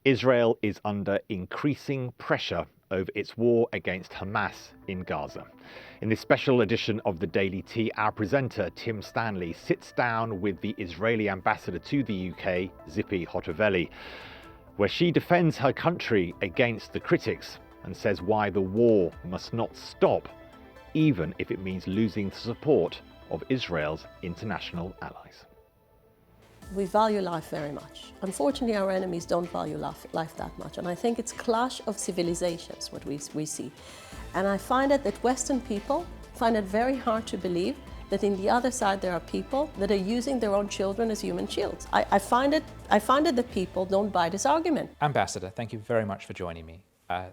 Israel is under increasing pressure over its war against Hamas in Gaza. In this special edition of the Daily Tea, our presenter Tim Stanley sits down with the Israeli ambassador to the UK, Tzipi Hotovely, where she defends her country against the critics and says why the war must not stop, even if it means losing the support of Israel's international allies. We value life very much. Unfortunately, our enemies don't value life that much. And I think it's clash of civilizations, what we see. And I find it that Western people find it very hard to believe that in the other side there are people that are using their own children as human shields. I find it that people don't buy this argument. Ambassador, thank you very much for joining me.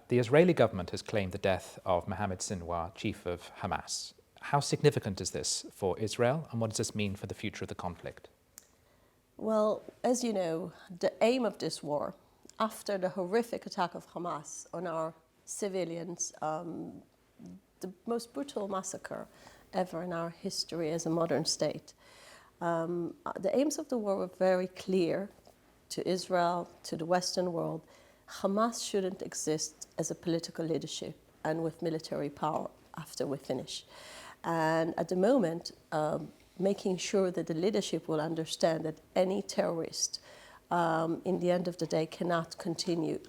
The Israeli government has claimed the death of Mohammed Sinwar, chief of Hamas. How significant is this for Israel, and what does this mean for the future of the conflict? Well, as you know, the aim of this war, after the horrific attack of Hamas on our civilians, the most brutal massacre ever in our history as a modern state, the aims of the war were very clear to Israel, to the Western world. Hamas shouldn't exist as a political leadership and with military power after we finish. And at the moment, making sure that the leadership will understand that any terrorist, in the end of the day, cannot continue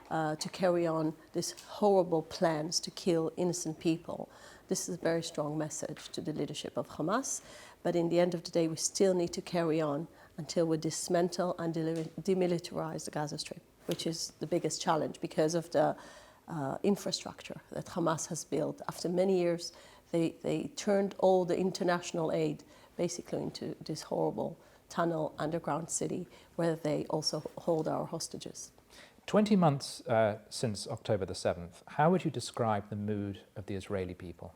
to carry on these horrible plans to kill innocent people. This is a very strong message to the leadership of Hamas. But in the end of the day, we still need to carry on until we dismantle and demilitarize the Gaza Strip, which is the biggest challenge because of the infrastructure that Hamas has built. After many years, they turned all the international aid basically into this horrible tunnel underground city where they also hold our hostages. 20 months since October the 7th, how would you describe the mood of the Israeli people?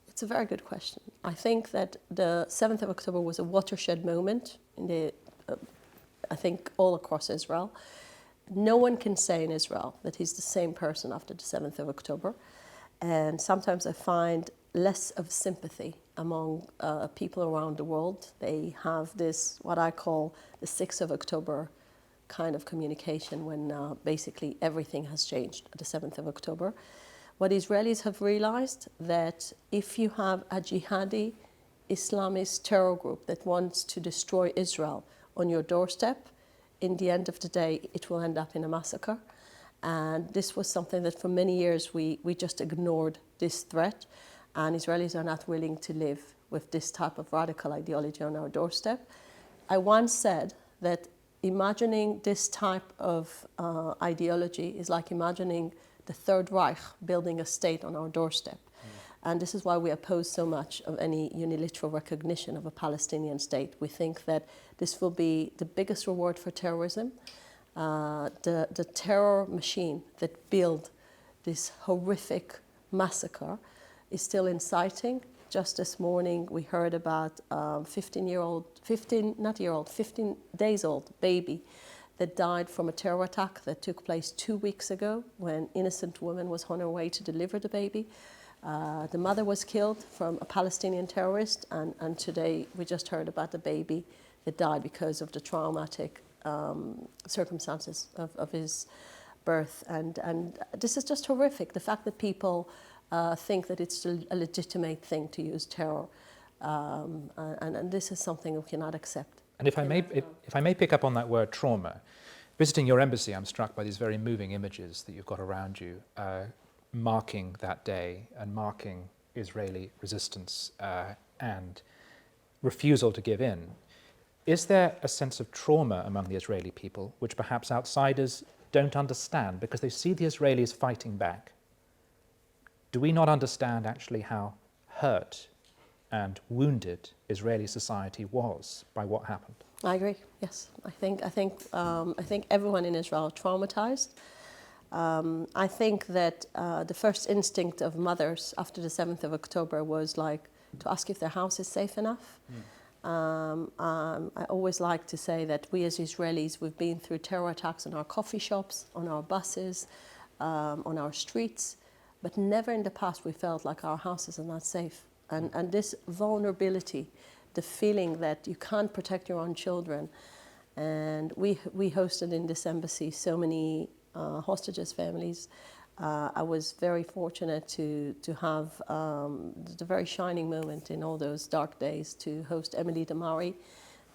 It's a very good question. I think that the 7th of October was a watershed moment in I think all across Israel. No one can say in Israel that he's the same person after the 7th of October. And sometimes I find less of sympathy among people around the world. They have this, what I call the 6th of October kind of communication when basically everything has changed at the 7th of October. What Israelis have realized that if you have a jihadi Islamist terror group that wants to destroy Israel on your doorstep, in the end of the day, it will end up in a massacre. And this was something that for many years we just ignored this threat. And Israelis are not willing to live with this type of radical ideology on our doorstep. I once said that imagining this type of ideology is like imagining the Third Reich building a state on our doorstep. And this is why we oppose so much of any unilateral recognition of a Palestinian state. We think that this will be the biggest reward for terrorism. The terror machine that built this horrific massacre is still inciting. Just this morning we heard about 15 days old baby that died from a terror attack that took place 2 weeks ago when innocent woman was on her way to deliver the baby. The mother was killed from a Palestinian terrorist, and today we just heard about the baby that died because of the traumatic circumstances of his birth. And this is just horrific, the fact that people think that it's a legitimate thing to use terror. And this is something we cannot accept. And if I may pick up on that word trauma, visiting your embassy, I'm struck by these very moving images that you've got around you, marking that day and marking Israeli resistance and refusal to give in. Is there a sense of trauma among the Israeli people which perhaps outsiders don't understand because they see the Israelis fighting back? Do we not understand actually how hurt and wounded Israeli society was by what happened? I agree. Yes, I think everyone in Israel traumatized. I think that the first instinct of mothers after the 7th of October was like to ask if their house is safe enough. I always like to say that we as Israelis, we've been through terror attacks on our coffee shops, on our buses, on our streets, but never in the past we felt like our houses are not safe. And this vulnerability, the feeling that you can't protect your own children, And we hosted in this embassy so many hostages' families. I was very fortunate to have the very shining moment in all those dark days to host Emily Damari,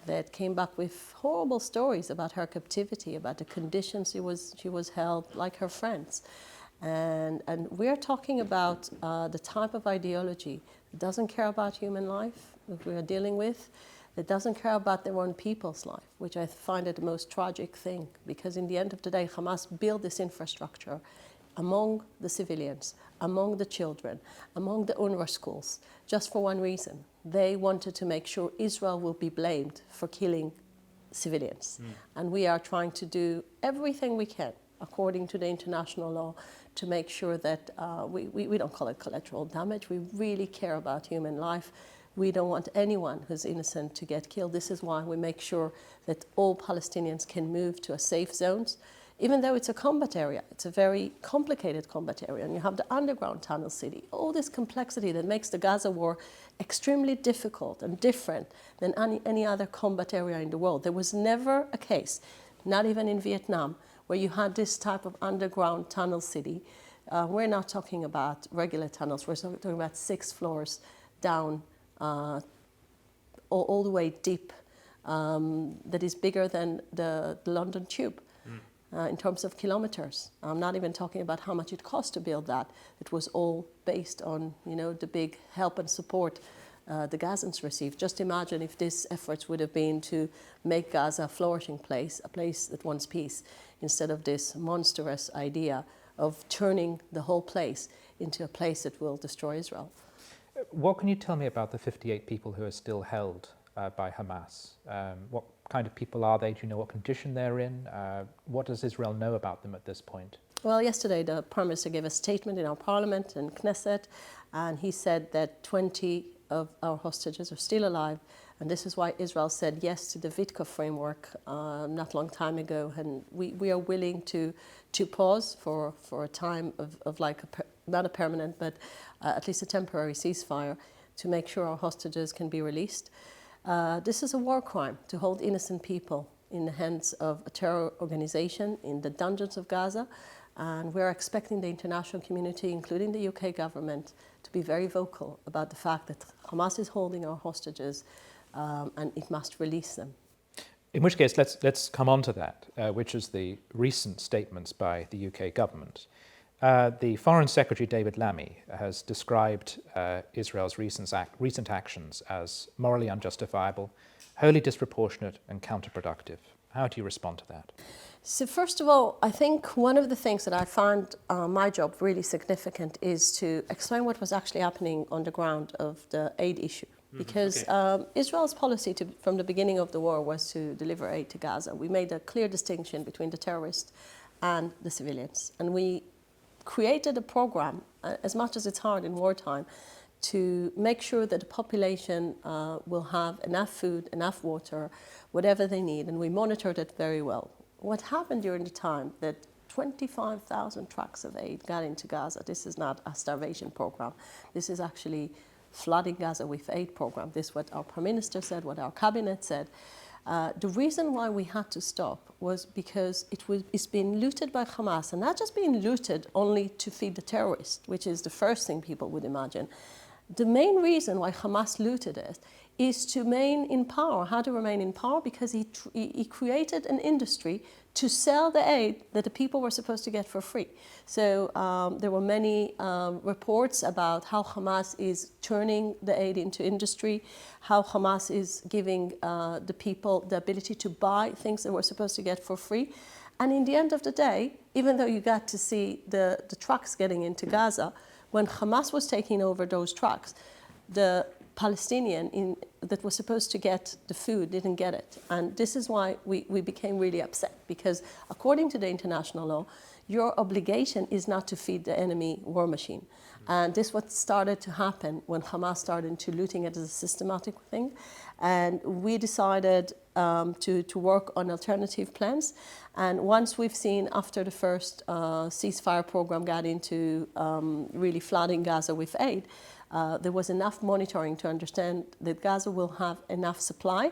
that came back with horrible stories about her captivity, about the conditions she was held, like her friends. And we're talking about the type of ideology that doesn't care about human life that we are dealing with, that doesn't care about their own people's life, which I find it the most tragic thing, because in the end of the day, Hamas built this infrastructure among the civilians, among the children, among the UNRWA schools, just for one reason. They wanted to make sure Israel will be blamed for killing civilians. And we are trying to do everything we can, according to the international law, to make sure that we don't call it collateral damage. We really care about human life. We don't want anyone who's innocent to get killed. This is why we make sure that all Palestinians can move to a safe zones. Even though it's a combat area, it's a very complicated combat area, and you have the underground tunnel city, all this complexity that makes the Gaza war extremely difficult and different than any other combat area in the world. There was never a case, not even in Vietnam, where you had this type of underground tunnel city. We're not talking about regular tunnels, we're talking about 6 floors down, all the way deep, that is bigger than the London Tube. In terms of kilometers. I'm not even talking about how much it cost to build that. It was all based on, the big help and support the Gazans received. Just imagine if these efforts would have been to make Gaza a flourishing place, a place that wants peace, instead of this monstrous idea of turning the whole place into a place that will destroy Israel. What can you tell me about the 58 people who are still held by Hamas? What kind of people are they? Do you know what condition they're in? What does Israel know about them at this point? Well, yesterday the Prime Minister gave a statement in our Parliament and Knesset, and he said that 20 of our hostages are still alive, and this is why Israel said yes to the Vitka framework not long time ago, and we are willing to pause for a time of like not a permanent, but at least a temporary ceasefire to make sure our hostages can be released. This is a war crime to hold innocent people in the hands of a terror organization in the dungeons of Gaza, and we're expecting the international community, including the UK government, to be very vocal about the fact that Hamas is holding our hostages and it must release them. In which case, let's come on to that, which is the recent statements by the UK government. The Foreign Secretary David Lammy has described Israel's recent actions as morally unjustifiable, wholly disproportionate and counterproductive. How do you respond to that? So first of all, I think one of the things that I found my job really significant is to explain what was actually happening on the ground of the aid issue. Because Israel's policy from the beginning of the war was to deliver aid to Gaza. We made a clear distinction between the terrorists and the civilians. And we created a program, as much as it's hard in wartime, to make sure that the population will have enough food, enough water, whatever they need, and we monitored it very well. What happened during the time that 25,000 trucks of aid got into Gaza, this is not a starvation program, this is actually flooding Gaza with aid program. This is what our Prime Minister said, what our cabinet said. The reason why we had to stop was because it's been looted by Hamas, and not just being looted only to feed the terrorists, which is the first thing people would imagine. The main reason why Hamas looted it is to remain in power. How to remain in power? Because he created an industry to sell the aid that the people were supposed to get for free. So there were many reports about how Hamas is turning the aid into industry, how Hamas is giving the people the ability to buy things they were supposed to get for free. And in the end of the day, even though you got to see the trucks getting into Gaza, when Hamas was taking over those trucks, the Palestinian that was supposed to get the food didn't get it. And this is why we became really upset, because according to the international law, your obligation is not to feed the enemy war machine. And this is what started to happen when Hamas started to looting it as a systematic thing. And we decided to work on alternative plans. And once we've seen, after the first ceasefire program got into really flooding Gaza with aid, there was enough monitoring to understand that Gaza will have enough supply.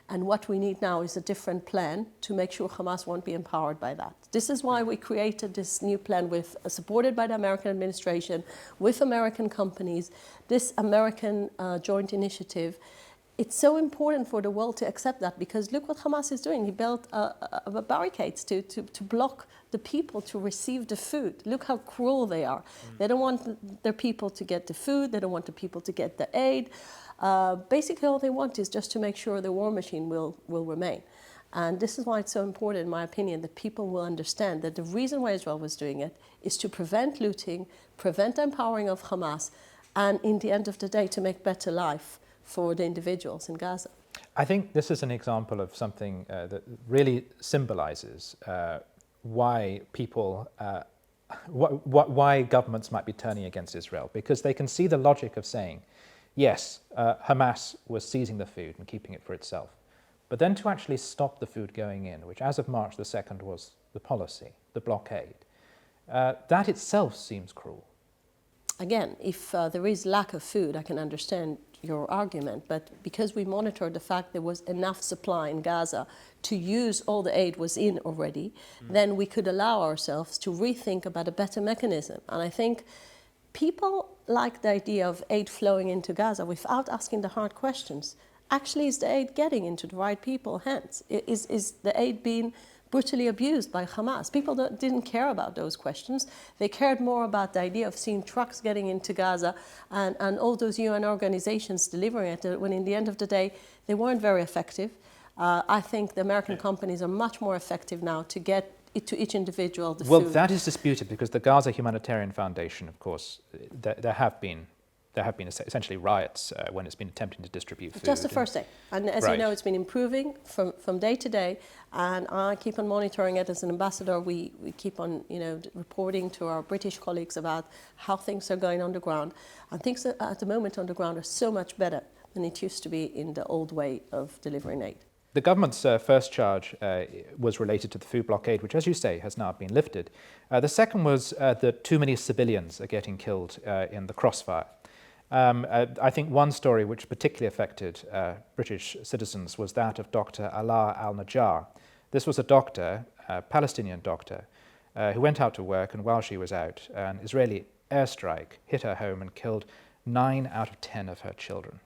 And what we need now is a different plan to make sure Hamas won't be empowered by that. This is why we created this new plan supported by the American administration, with American companies, this American joint initiative. It's so important for the world to accept that, because look what Hamas is doing. He built barricades to block the people to receive the food. Look how cruel they are. They don't want their people to get the food. They don't want the people to get the aid. Basically, all they want is just to make sure the war machine will remain. And this is why it's so important, in my opinion, that people will understand that the reason why Israel was doing it is to prevent looting, prevent the empowering of Hamas, and in the end of the day, to make better life for the individuals in Gaza. I think this is an example of something that really symbolizes why people, why governments might be turning against Israel, because they can see the logic of saying, yes, Hamas was seizing the food and keeping it for itself, but then to actually stop the food going in, which as of March the 2nd was the policy, the blockade, that itself seems cruel. Again, if there is lack of food, I can understand your argument, but because we monitored the fact there was enough supply in Gaza to use all the aid was in already, then we could allow ourselves to rethink about a better mechanism. And I think people like the idea of aid flowing into Gaza without asking the hard questions. Actually, is the aid getting into the right people's hands? Is the aid being brutally abused by Hamas? People didn't care about those questions. They cared more about the idea of seeing trucks getting into Gaza and all those UN organizations delivering it, when in the end of the day, they weren't very effective. I think the American companies are much more effective now to get to each individual the food. Well, that is disputed, because the Gaza Humanitarian Foundation, of course, there have been essentially riots when it's been attempting to distribute food. Just the first day. And as you know, it's been improving from day to day. And I keep on monitoring it as an ambassador. We keep on, reporting to our British colleagues about how things are going on the ground. And things at the moment on the ground are so much better than it used to be in the old way of delivering aid. The government's first charge was related to the food blockade, which, as you say, has now been lifted. The second was that too many civilians are getting killed in the crossfire. I think one story which particularly affected British citizens was that of Dr. Allah AlNajar. This was a doctor, a Palestinian doctor, who went out to work, and while she was out, an Israeli airstrike hit her home and killed 9 out of 10 of her children.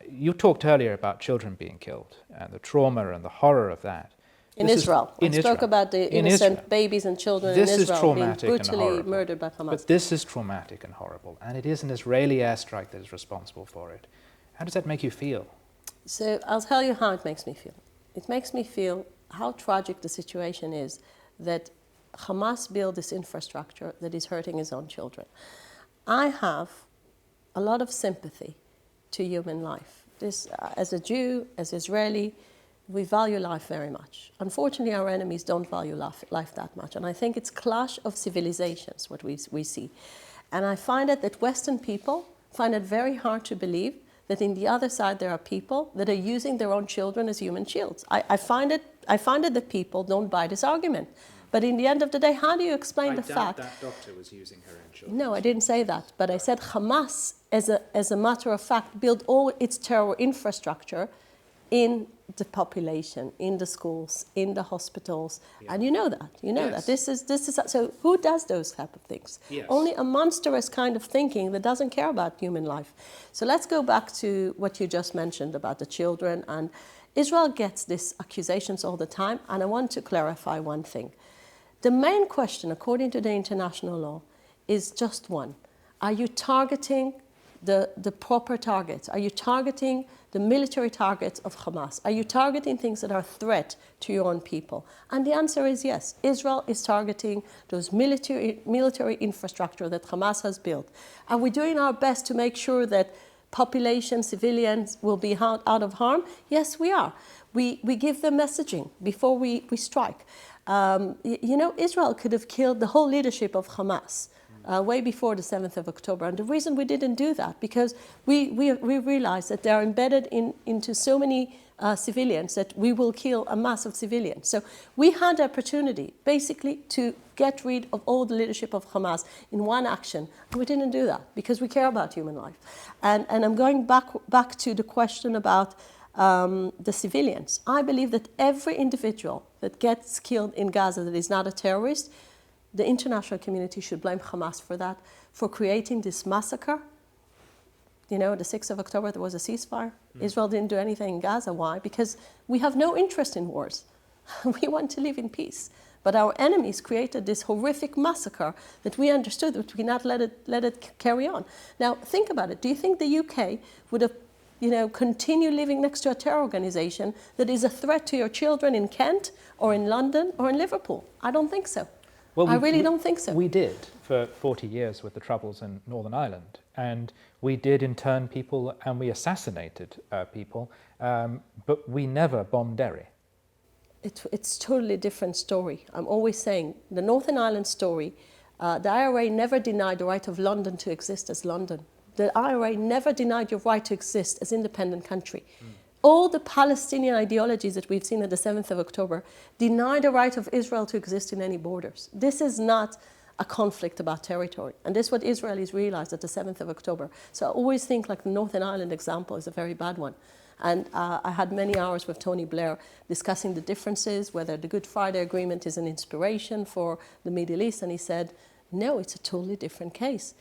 You talked earlier about children being killed and the trauma and the horror of that. In Israel. I spoke about the innocent babies and children in Israel being brutally murdered by Hamas. But this is traumatic and horrible, and it is an Israeli airstrike that is responsible for it. How does that make you feel? So I'll tell you how it makes me feel. It makes me feel how tragic the situation is that Hamas built this infrastructure that is hurting his own children. I have a lot of sympathy to human life. This, as a Jew, as Israeli, we value life very much. Unfortunately, our enemies don't value life that much. And I think it's clash of civilizations, what we see. And I find it that Western people find it very hard to believe that in the other side there are people that are using their own children as human shields. I find it that people don't buy this argument. But in the end of the day, how do you explain the fact that doctor was using her own children? No, I didn't say that. But I said Hamas, as a matter of fact, built all its terror infrastructure in the population, in the schools, in the hospitals, and you know that. You know that this is so. Who does those type of things? Yes. Only a monstrous kind of thinking that doesn't care about human life. So let's go back to what you just mentioned about the children. And Israel gets these accusations all the time, and I want to clarify one thing. The main question, according to the international law, is just one: are you targeting the proper targets? Are you targeting the military targets of Hamas? Are you targeting things that are a threat to your own people? And the answer is yes. Israel is targeting those military infrastructure that Hamas has built. Are we doing our best to make sure that population, civilians will be out of harm? Yes, we are. We give them messaging before we strike. Israel could have killed the whole leadership of Hamas way before the 7th of October. And the reason we didn't do that, because we realized that they're embedded into so many civilians that we will kill a mass of civilians. So we had the opportunity, basically, to get rid of all the leadership of Hamas in one action. And we didn't do that, because we care about human life. And I'm going back to the question about the civilians. I believe that every individual that gets killed in Gaza that is not a terrorist, the international community should blame Hamas for that, for creating this massacre. You know, the 6th of October, there was a ceasefire. Israel didn't do anything in Gaza. Why? Because we have no interest in wars. We want to live in peace. But our enemies created this horrific massacre that we understood, that we cannot let it carry on. Now, think about it. Do you think the UK would have, continue living next to a terror organization that is a threat to your children in Kent or in London or in Liverpool? I don't think so. Well, I really don't think so. We did for 40 years with the Troubles in Northern Ireland, and we did intern people and we assassinated people, but we never bombed Derry. It's totally different story. I'm always saying the Northern Ireland story, the IRA never denied the right of London to exist as London. The IRA never denied your right to exist as independent country. All the Palestinian ideologies that we've seen at the 7th of October deny the right of Israel to exist in any borders. This is not a conflict about territory. And this is what Israelis realized at the 7th of October. So I always think like the Northern Ireland example is a very bad one. And I had many hours with Tony Blair discussing the differences, whether the Good Friday Agreement is an inspiration for the Middle East. And he said, no, it's a totally different case.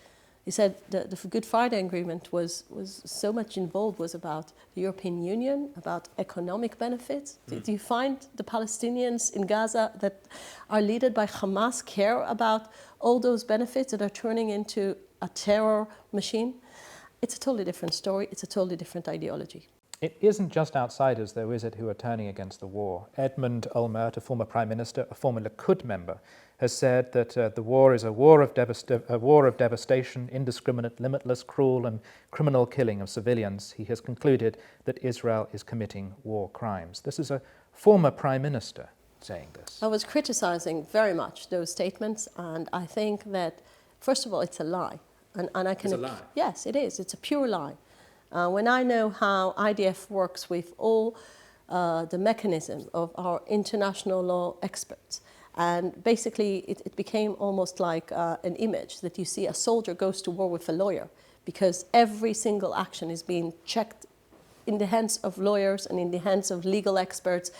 He said the Good Friday Agreement was so much involved, was about the European Union, about economic benefits. Do you find the Palestinians in Gaza that are led by Hamas care about all those benefits that are turning into a terror machine? It's a totally different story. It's a totally different ideology. It isn't just outsiders, though, is it, who are turning against the war? Edmund Almert, a former prime minister, a former Likud member, has said that the war is a war of devastation, indiscriminate, limitless, cruel and criminal killing of civilians. He has concluded that Israel is committing war crimes. This is a former prime minister saying this. I was criticizing very much those statements, and I think that, first of all, it's a lie. And I can, it's a lie? Yes, it is. It's a pure lie. When I know how IDF works with all the mechanism of our international law experts, and basically it became almost like an image that you see a soldier goes to war with a lawyer, because every single action is being checked in the hands of lawyers and in the hands of legal experts.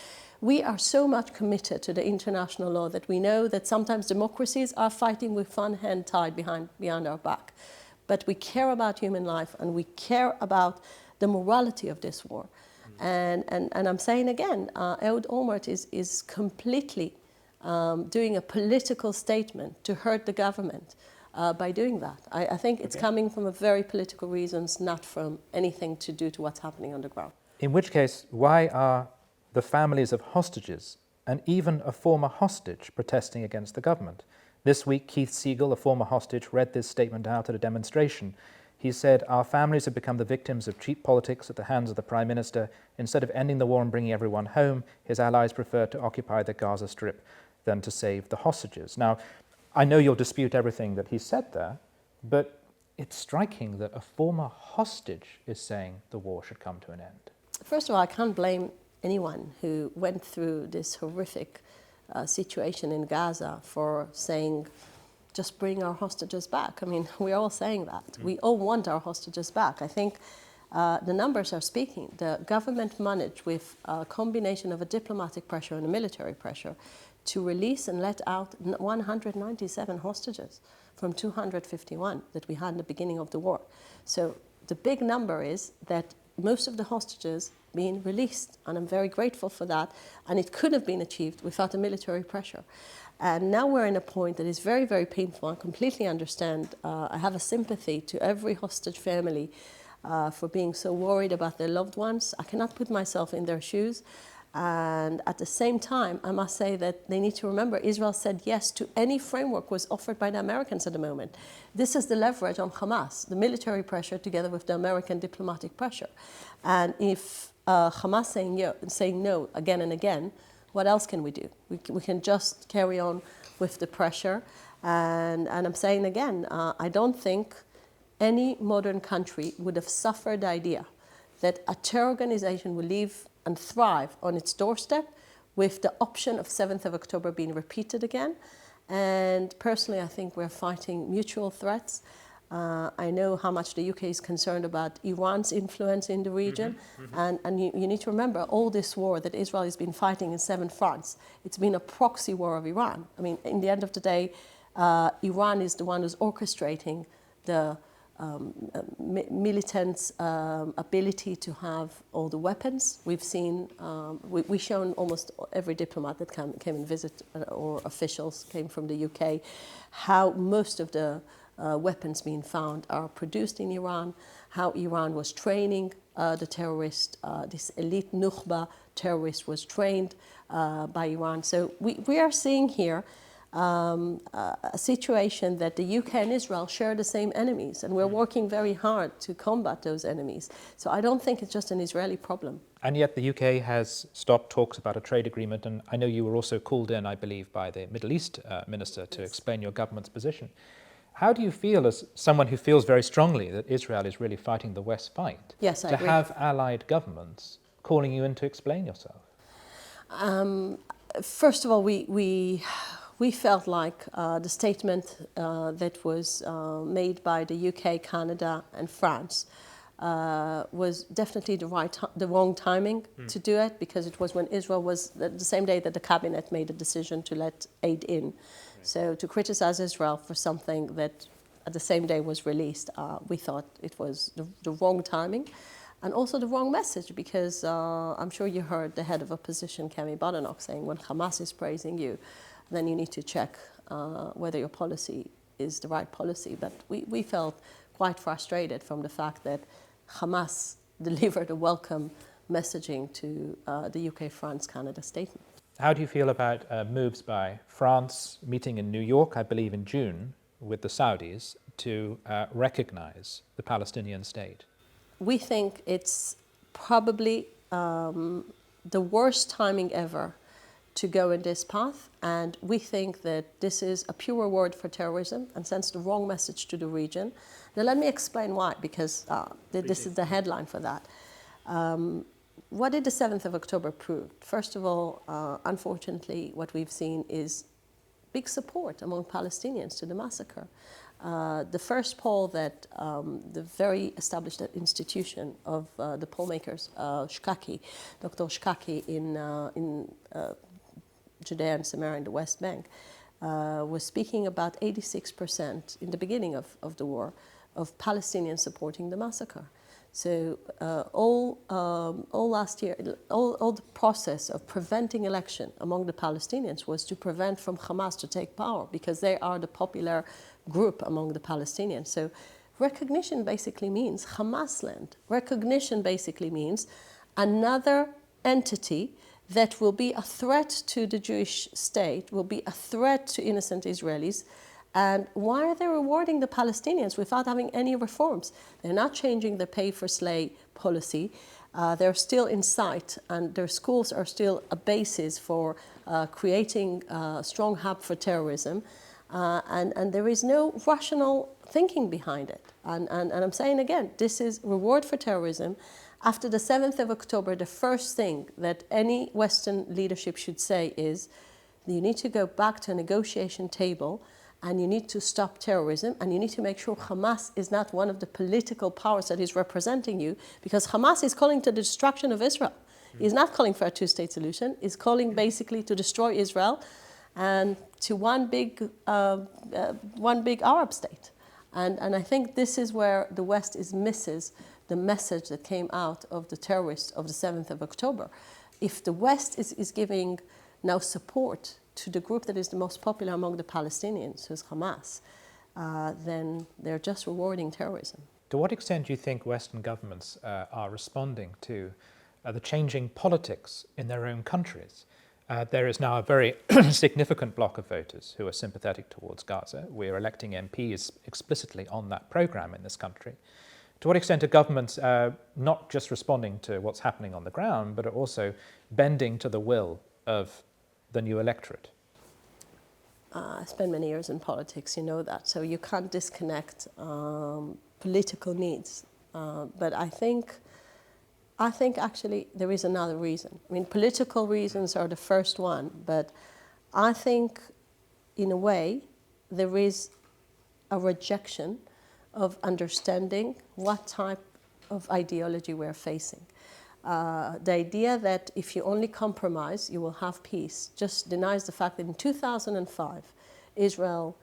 We are so much committed to the international law that we know that sometimes democracies are fighting with one hand tied behind our back. But we care about human life, and we care about the morality of this war. And I'm saying again, Ehud Olmert is completely doing a political statement to hurt the government by doing that. I think it's coming from a very political reasons, not from anything to do to what's happening on the ground. In which case, why are the families of hostages and even a former hostage protesting against the government? This week, Keith Siegel, a former hostage, read this statement out at a demonstration. He said, "Our families have become the victims of cheap politics at the hands of the Prime Minister. Instead of ending the war and bringing everyone home, his allies preferred to occupy the Gaza Strip than to save the hostages." Now, I know you'll dispute everything that he said there, but it's striking that a former hostage is saying the war should come to an end. First of all, I can't blame anyone who went through this horrific situation in Gaza for saying, just bring our hostages back. I mean, we're all saying that. We all want our hostages back. I think the numbers are speaking. The government managed, with a combination of a diplomatic pressure and a military pressure, to release and let out 197 hostages from 251 that we had in the beginning of the war. So the big number is that most of the hostages being released, and I'm very grateful for that, and it could have been achieved without the military pressure. And now we're in a point that is very, very painful. I completely understand. I have a sympathy to every hostage family for being so worried about their loved ones. I cannot put myself in their shoes. And at the same time, I must say that they need to remember Israel said yes to any framework was offered by the Americans at the moment. This is the leverage on Hamas, the military pressure together with the American diplomatic pressure. And if Hamas saying no again and again, what else can we do? We can just carry on with the pressure. And I'm saying again, I don't think any modern country would have suffered the idea that a terror organization will live and thrive on its doorstep with the option of 7th of October being repeated again. And personally, I think we're fighting mutual threats. I know how much the UK is concerned about Iran's influence in the region. And you need to remember, all this war that Israel has been fighting in 7 fronts, it's been a proxy war of Iran. I mean, in the end of the day, Iran is the one who's orchestrating the militants' ability to have all the weapons. We've seen, we've shown almost every diplomat that came and visit, or officials came from the UK, how most of the weapons being found are produced in Iran, how Iran was training the terrorist, this elite Nukhba terrorist was trained by Iran. So we are seeing here a situation that the UK and Israel share the same enemies, and we're working very hard to combat those enemies. So I don't think it's just an Israeli problem. And yet the UK has stopped talks about a trade agreement, and I know you were also called in, I believe, by the Middle East minister to explain your government's position. How do you feel, as someone who feels very strongly that Israel is really fighting the West fight, Yes, I to agree. have allied governments calling you in to explain yourself? First of all, we felt like the statement that was made by the UK, Canada, and France was definitely the wrong timing to do it, because it was when Israel was the same day that the cabinet made a decision to let aid in. So to criticize Israel for something that at the same day was released, we thought it was the wrong timing. And also the wrong message, because I'm sure you heard the head of opposition, Kemi Badenoch, saying when Hamas is praising you, then you need to check whether your policy is the right policy. But we felt quite frustrated from the fact that Hamas delivered a welcome messaging to the UK, France, Canada statement. How do you feel about moves by France meeting in New York, I believe in June, with the Saudis to recognize the Palestinian state? We think it's probably the worst timing ever to go in this path, and we think that this is a pure reward for terrorism and sends the wrong message to the region. Now let me explain why, because this is the headline for that. What did the 7th of October prove? First of all, unfortunately, what we've seen is big support among Palestinians to the massacre. The first poll that the very established institution of the poll makers, Shkaki, Dr. Shkaki in Judea and Samaria in the West Bank, was speaking about 86% in the beginning of the war of Palestinians supporting the massacre. So all last year, all the process of preventing election among the Palestinians was to prevent from Hamas to take power, because they are the popular group among the Palestinians. So recognition basically means Hamas land. Recognition basically means another entity that will be a threat to the Jewish state, will be a threat to innocent Israelis. And why are they rewarding the Palestinians without having any reforms? They're not changing the pay-for-slay policy. They're still in sight, and their schools are still a basis for creating a strong hub for terrorism. And there is no rational thinking behind it. And I'm saying again, this is reward for terrorism. After the 7th of October, the first thing that any Western leadership should say is, you need to go back to a negotiation table, and you need to stop terrorism, and you need to make sure Hamas is not one of the political powers that is representing you, because Hamas is calling to the destruction of Israel. He's not calling for a two-state solution. He's calling basically to destroy Israel and to one big Arab state. And I think this is where the West misses the message that came out of the terrorists of the 7th of October. If the West is giving now support to the group that is the most popular among the Palestinians, who's Hamas, then they're just rewarding terrorism. To what extent do you think Western governments are responding to the changing politics in their own countries? There is now a very significant block of voters who are sympathetic towards Gaza. We're electing MPs explicitly on that program in this country. To what extent are governments not just responding to what's happening on the ground, but are also bending to the will of the new electorate? I spent many years in politics, you know that, so you can't disconnect political needs. But I think actually there is another reason. I mean, political reasons are the first one, but I think in a way there is a rejection of understanding what type of ideology we're facing. The idea that if you only compromise, you will have peace, just denies the fact that in 2005, Israel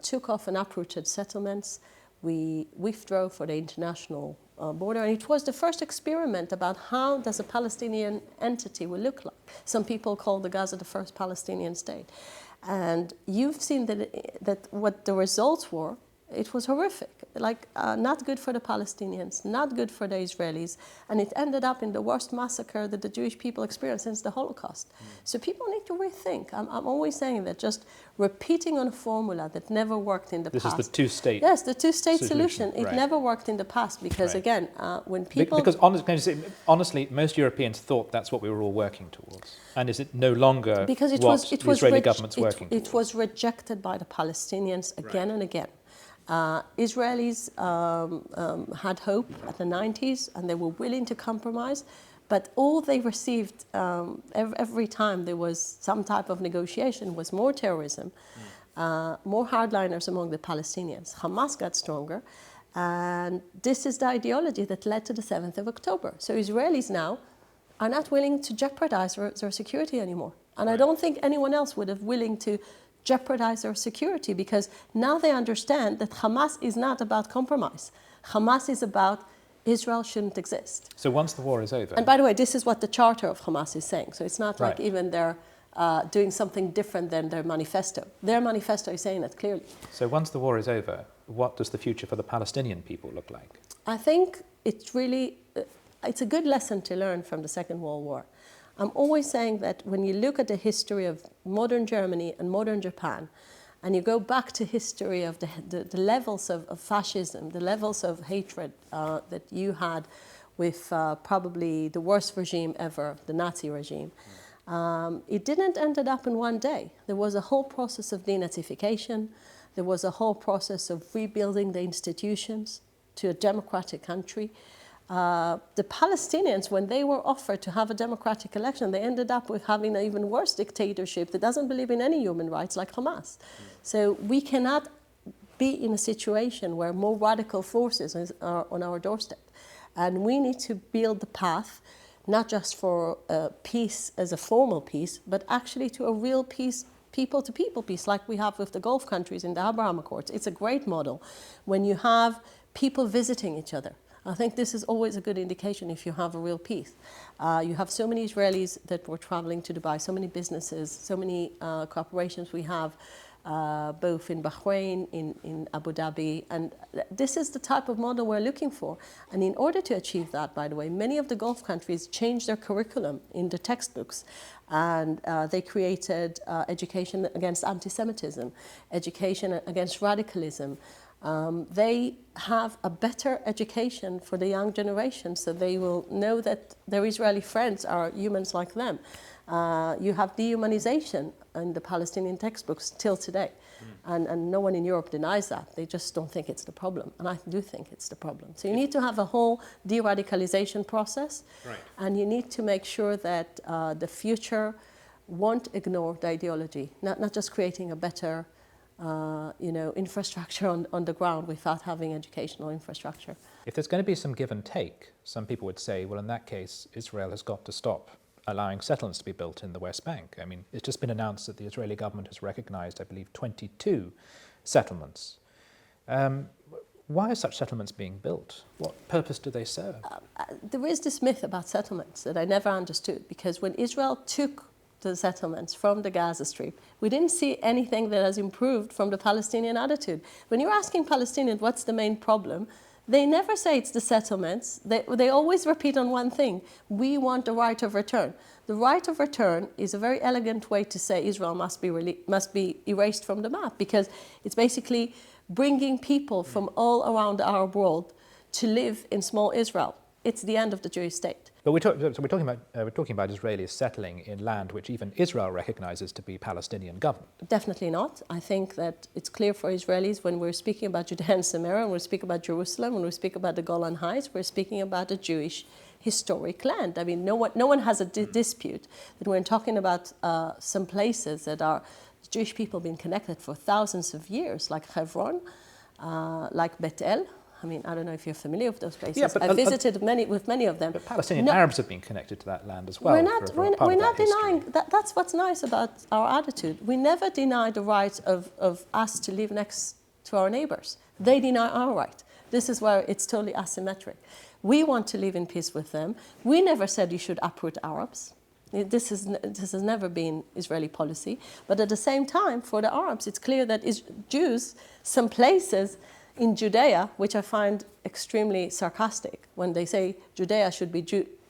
took off and uprooted settlements. We withdrew for the international border, and it was the first experiment about how does a Palestinian entity will look like. Some people call the Gaza the first Palestinian state. And you've seen that what the results were. It was horrific, like not good for the Palestinians, not good for the Israelis, and it ended up in the worst massacre that the Jewish people experienced since the Holocaust. So people need to rethink. I'm always saying that just repeating on a formula that never worked in the past. This is the two-state. Yes, the two-state solution. It right. never worked in the past because, right. again, when people... Because honestly, most Europeans thought that's what we were all working towards. And is it no longer because the Israeli government's working towards? It was rejected by the Palestinians again and again. Israelis had hope at the 90s and they were willing to compromise, but all they received every time there was some type of negotiation was more terrorism, more hardliners among the Palestinians. Hamas got stronger, and this is the ideology that led to the 7th of October. So Israelis now are not willing to jeopardize their security anymore. And I don't think anyone else would have willing to jeopardize their security, because now they understand that Hamas is not about compromise. Hamas is about Israel shouldn't exist. So once the war is over... And by the way, this is what the charter of Hamas is saying. So it's not right. like even they're doing something different than their manifesto. Their manifesto is saying that clearly. So once the war is over, what does the future for the Palestinian people look like? I think it's really, it's a good lesson to learn from the Second World War. I'm always saying that when you look at the history of modern Germany and modern Japan, and you go back to history of the levels of fascism, the levels of hatred that you had with probably the worst regime ever, the Nazi regime, it didn't end up in one day. There was a whole process of denazification. There was a whole process of rebuilding the institutions to a democratic country. The Palestinians, when they were offered to have a democratic election, they ended up with having an even worse dictatorship that doesn't believe in any human rights, like Hamas. So we cannot be in a situation where more radical forces are on our doorstep. And we need to build the path, not just for peace as a formal peace, but actually to a real peace, people-to-people peace, like we have with the Gulf countries in the Abraham Accords. It's a great model when you have people visiting each other. I think this is always a good indication if you have a real peace. You have so many Israelis that were traveling to Dubai, so many businesses, so many corporations we have, both in Bahrain, in Abu Dhabi, and this is the type of model we're looking for. And in order to achieve that, by the way, many of the Gulf countries changed their curriculum in the textbooks, and they created education against antisemitism, education against radicalism. They have a better education for the young generation, so they will know that their Israeli friends are humans like them. You have dehumanization in the Palestinian textbooks till today, and no one in Europe denies that. They just don't think it's the problem, and I do think it's the problem. So you need to have a whole de-radicalization process, right. And you need to make sure that the future won't ignore the ideology, not just creating a better infrastructure on the ground without having educational infrastructure. If there's going to be some give and take, some people would say, well, in that case, Israel has got to stop allowing settlements to be built in the West Bank. I mean, it's just been announced that the Israeli government has recognized, I believe, 22 settlements. Why are such settlements being built? What purpose do they serve? There is this myth about settlements that I never understood, because when Israel took the settlements from the Gaza Strip, we didn't see anything that has improved from the Palestinian attitude. When you're asking Palestinians what's the main problem, they never say it's the settlements. They always repeat on one thing: we want the right of return. The right of return is a very elegant way to say Israel must be erased from the map, because it's basically bringing people from all around the Arab world to live in small Israel. It's the end of the Jewish state. But we're talking about Israelis settling in land which even Israel recognizes to be Palestinian governed. Definitely not. I think that it's clear for Israelis when we're speaking about Judea and Samaria, when we speak about Jerusalem, when we speak about the Golan Heights, we're speaking about a Jewish historic land. I mean, no one has a dispute that we're talking about some places that are Jewish people been connected for thousands of years, like Hebron, like Bet El. I mean, I don't know if you're familiar with those places. Yeah, but I visited many of them. But Palestinian Arabs have been connected to that land as well. We're not denying that. That's what's nice about our attitude. We never deny the right of us to live next to our neighbors. They deny our right. This is where it's totally asymmetric. We want to live in peace with them. We never said you should uproot Arabs. This has never been Israeli policy. But at the same time, for the Arabs, it's clear that Jews, some places in Judea, which I find extremely sarcastic, when they say Judea should be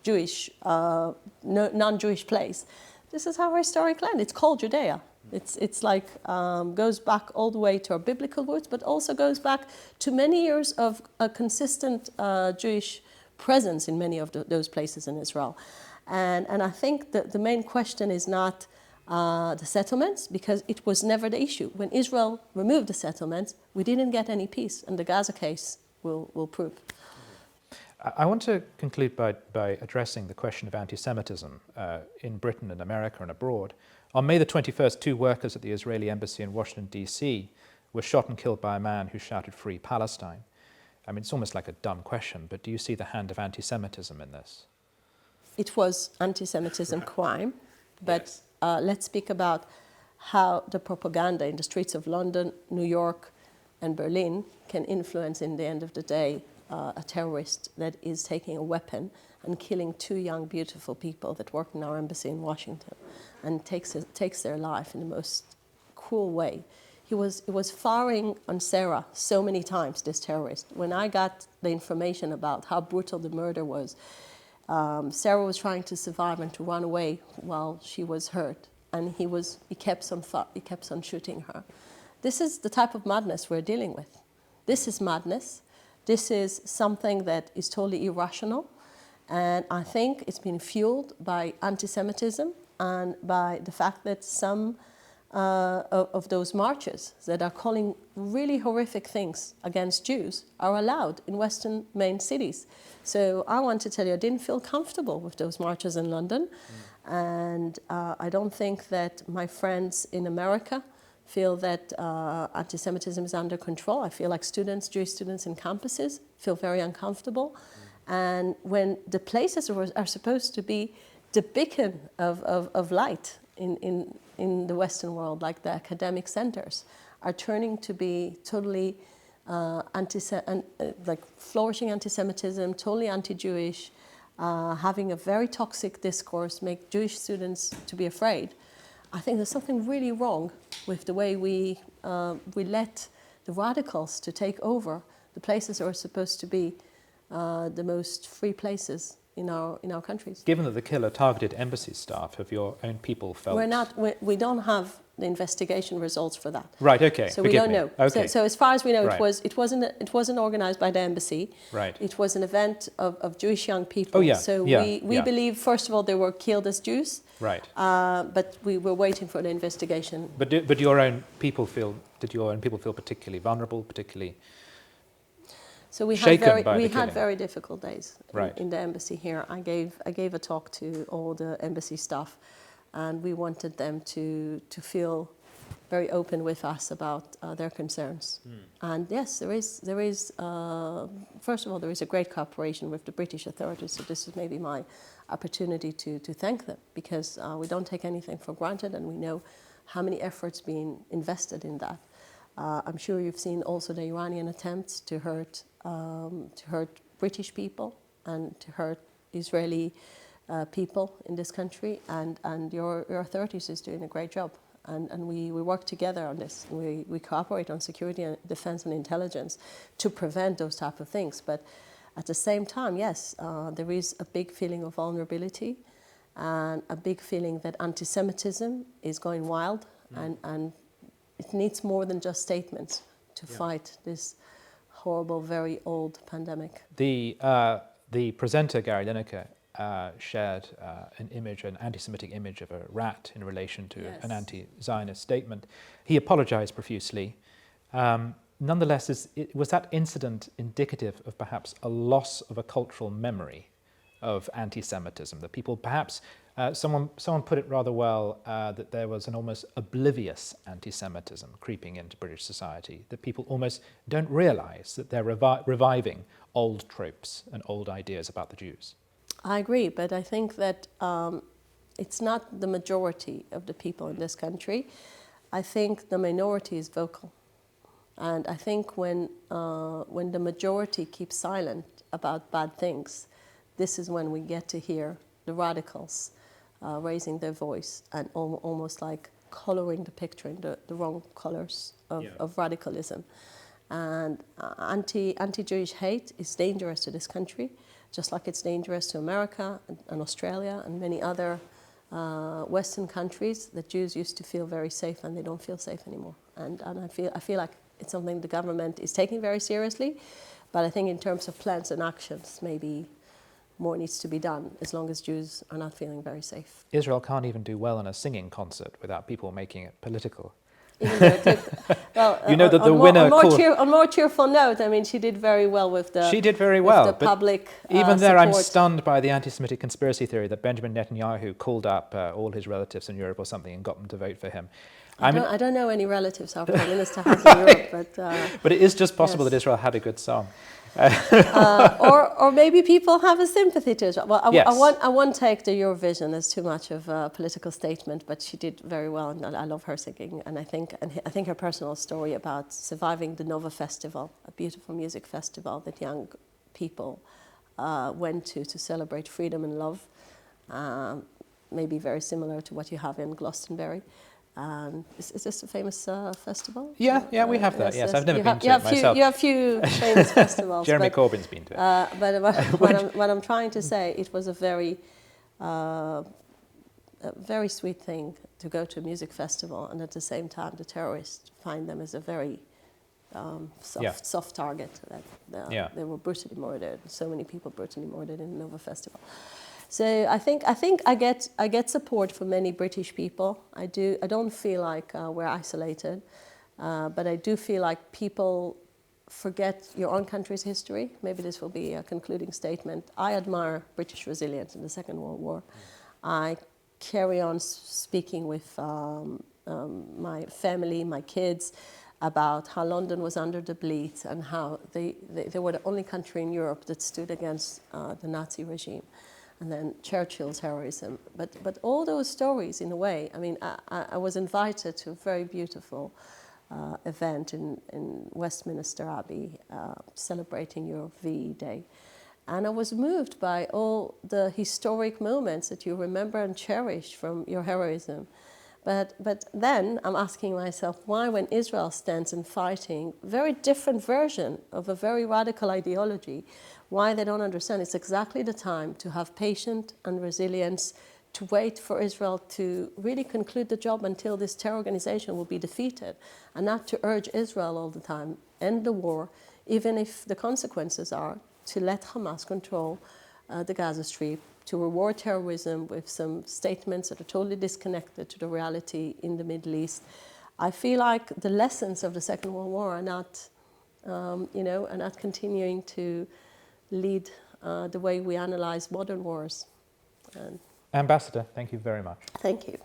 Jewish, non-Jewish place. This is our historic land. It's called Judea. It's like goes back all the way to our biblical roots, but also goes back to many years of a consistent Jewish presence in many of those places in Israel. And I think that the main question is not the settlements, because it was never the issue. When Israel removed the settlements, we didn't get any peace, and the Gaza case will prove. I want to conclude by addressing the question of anti-Semitism in Britain and America and abroad. On May the 21st, 2 workers at the Israeli embassy in Washington, D.C. were shot and killed by a man who shouted, "Free Palestine." I mean, it's almost like a dumb question, but do you see the hand of anti-Semitism in this? It was anti-Semitism crime, but let's speak about how the propaganda in the streets of London, New York, and Berlin can influence, in the end of the day, a terrorist that is taking a weapon and killing 2 young, beautiful people that work in our embassy in Washington, and takes their life in the most cruel way. He was firing on Sarah so many times, this terrorist. When I got the information about how brutal the murder was, Sarah was trying to survive and to run away while she was hurt, and he kept on shooting her. This is the type of madness we're dealing with. This is madness. This is something that is totally irrational, and I think it's been fueled by anti-Semitism and by the fact that some of those marches that are calling really horrific things against Jews are allowed in Western main cities. So I want to tell you, I didn't feel comfortable with those marches in London, and I don't think that my friends in America feel that anti-Semitism is under control. I feel like Jewish students in campuses feel very uncomfortable. And when the places are supposed to be the beacon of light in the Western world, like the academic centers, are turning to be totally like flourishing anti-Semitism, totally anti-Jewish, having a very toxic discourse, make Jewish students to be afraid. I think there's something really wrong with the way we let the radicals to take over the places that are supposed to be the most free places in our countries. Given that the killer targeted embassy staff, have your own people felt... We don't have the investigation results for that. Right, okay. So we don't know. Okay. So as far as we know, Right. it wasn't organized by the embassy. Right. It was an event of Jewish young people. Oh, yeah. So Yeah. we believe, first of all, they were killed as Jews. Right. But we were waiting for the investigation. But did your own people feel particularly vulnerable, particularly... So we had very difficult days in the embassy here. I gave a talk to all the embassy staff, and we wanted them to feel very open with us about their concerns. And yes, there is first of all, there is a great cooperation with the British authorities. So this is maybe my opportunity to thank them, because we don't take anything for granted, and we know how many efforts being invested in that. I'm sure you've seen also the Iranian attempts to hurt British people and to hurt Israeli people in this country, and your authorities is doing a great job, and we work together on this. We cooperate on security and defense and intelligence to prevent those type of things. But at the same time, yes, there is a big feeling of vulnerability and a big feeling that anti-Semitism is going wild, and it needs more than just statements to fight this horrible, very old pandemic. The presenter, Gary Lineker, shared an anti-Semitic image of a rat in relation to an anti-Zionist statement. He apologized profusely. Nonetheless, was that incident indicative of perhaps a loss of a cultural memory of anti-Semitism, that people perhaps Someone put it rather well, that there was an almost oblivious anti-Semitism creeping into British society, that people almost don't realise that they're reviving old tropes and old ideas about the Jews. I agree, but I think that it's not the majority of the people in this country. I think the minority is vocal. And I think when the majority keeps silent about bad things, this is when we get to hear the radicals raising their voice and almost like coloring the picture in the wrong colors of radicalism. And anti-Jewish hate is dangerous to this country, just like it's dangerous to America and Australia and many other Western countries that Jews used to feel very safe and they don't feel safe anymore. And I feel like it's something the government is taking very seriously, but I think in terms of plans and actions, maybe more needs to be done as long as Jews are not feeling very safe. Israel can't even do well in a singing concert without people making it political. Even though it took, well, you know that the winner on more cheerful note, I mean, she did very well with the. She did very well. The public even there, I'm support. stunned by the anti-Semitic conspiracy theory that Benjamin Netanyahu called up all his relatives in Europe or something and got them to vote for him. I don't know any relatives our Prime Minister has in Europe, but it is just possible yes. that Israel had a good song. Or maybe people have a sympathy to it. Well, Yes. I won't take the Eurovision as too much of a political statement, but she did very well, and I love her singing. And I think her personal story about surviving the Nova Festival, a beautiful music festival that young people went to celebrate freedom and love, maybe very similar to what you have in Glastonbury. Is this a famous festival? Yeah, we have that. Yes, I've never been to it myself. You have few famous festivals. Jeremy Corbyn's been to it. But what I'm trying to say, it was a very sweet thing to go to a music festival, and at the same time, the terrorists find them as a very soft target. They were brutally murdered. So many people brutally murdered in the Nova Festival. So I think I get support from many British people. I don't feel like we're isolated, but I do feel like people forget your own country's history. Maybe this will be a concluding statement. I admire British resilience in the Second World War. I carry on speaking with my family, my kids, about how London was under the bleed and how they were the only country in Europe that stood against the Nazi regime. And then Churchill's heroism. But all those stories, in a way, I mean, I was invited to a very beautiful event in Westminster Abbey, celebrating your VE Day. And I was moved by all the historic moments that you remember and cherish from your heroism. But then I'm asking myself, why when Israel stands and fighting very different version of a very radical ideology, why they don't understand it's exactly the time to have patience and resilience, to wait for Israel to really conclude the job until this terror organization will be defeated, and not to urge Israel all the time, end the war, even if the consequences are to let Hamas control the Gaza Strip, to reward terrorism with some statements that are totally disconnected to the reality in the Middle East. I feel like the lessons of the Second World War are not, are not continuing to lead the way we analyze modern wars. Ambassador, thank you very much. Thank you.